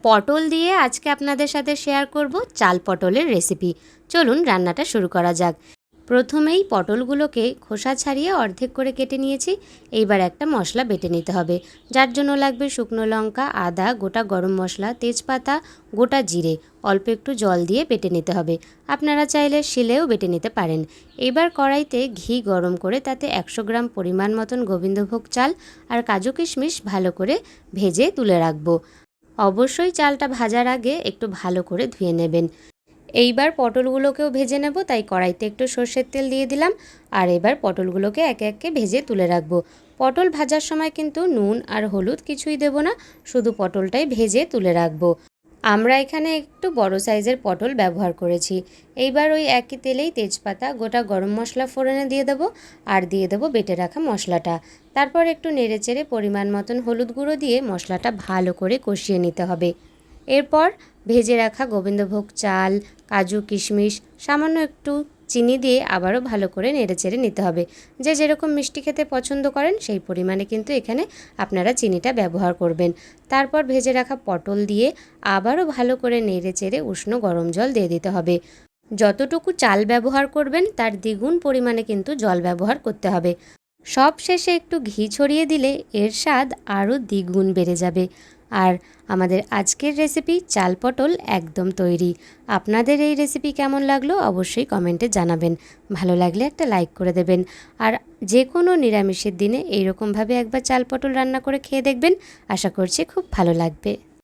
পটল দিয়ে আজকে আপনাদের সাথে শেয়ার করব চাল পটলের রেসিপি। চলুন রান্নাটা শুরু করা যাক। প্রথমেই পটলগুলোকে খোসা ছাড়িয়ে অর্ধেক করে কেটে নিয়েছি। এইবার একটা মশলা বেটে নিতে হবে, যার জন্য লাগবে শুকনো লঙ্কা, আদা, গোটা গরম মশলা, তেজপাতা, গোটা জিরে, অল্প একটু জল দিয়ে বেটে নিতে হবে। আপনারা চাইলে শিলেও বেটে নিতে পারেন। এবার কড়াইতে ঘি গরম করে তাতে 100 গ্রাম পরিমাণ মতন গোবিন্দভোগ চাল আর কাজু কিশমিশ ভালো করে ভেজে তুলে রাখবো। অবশ্যই চালটা ভাজার আগে একটু ভালো করে ধুয়ে নেবেন। এইবার পটলগুলোকেও ভেজে নেব, তাই কড়াইতে একটু সর্ষের তেল দিয়ে দিলাম। আর এবার পটলগুলোকে একে একে ভেজে তুলে রাখবো। পটল ভাজার সময় কিন্তু নুন আর হলুদ কিছুই দেব না, শুধু পটলটাই ভেজে তুলে রাখবো। আমরা এখানে একটু বড় সাইজের পটল ব্যবহার করেছি। এইবার ওই একই তেলেই তেজপাতা, গোটা গরম মশলা ফোড়নে দিয়ে দেবো আর দিয়ে দেবো বেটে রাখা মশলাটা। তারপর একটু নেড়েচেড়ে পরিমাণ মতন হলুদ গুঁড়ো দিয়ে মশলাটা ভালো করে কষিয়ে নিতে হবে। এরপর ভেজে রাখা গোবিন্দভোগ চাল, কাজু কিশমিশ, সামান্য একটু চিনি দিয়ে আবারও ভালো করে নেড়েচেড়ে নিতে হবে। যে যেরকম মিষ্টি খেতে পছন্দ করেন সেই পরিমাণে কিন্তু এখানে আপনারা চিনিটা ব্যবহার করবেন। তারপর ভেজে রাখা পটল দিয়ে আবারও ভালো করে নেড়েচেড়ে উষ্ণ গরম জল দিয়ে দিতে হবে। যতটুকু চাল ব্যবহার করবেন তার দ্বিগুণ পরিমাণে কিন্তু জল ব্যবহার করতে হবে। সব শেষে একটু ঘি ছড়িয়ে দিলে এর স্বাদ আরও দ্বিগুণ বেড়ে যাবে। আর আমাদের আজকের রেসিপি চাল পটল একদম তৈরি। আপনাদের এই রেসিপি কেমন লাগলো অবশ্যই কমেন্টে জানাবেন। ভালো লাগলে একটা লাইক করে দেবেন। আর যে কোনো নিরামিষের দিনে এইরকমভাবে একবার চাল পটল রান্না করে খেয়ে দেখবেন, আশা করছি খুব ভালো লাগবে।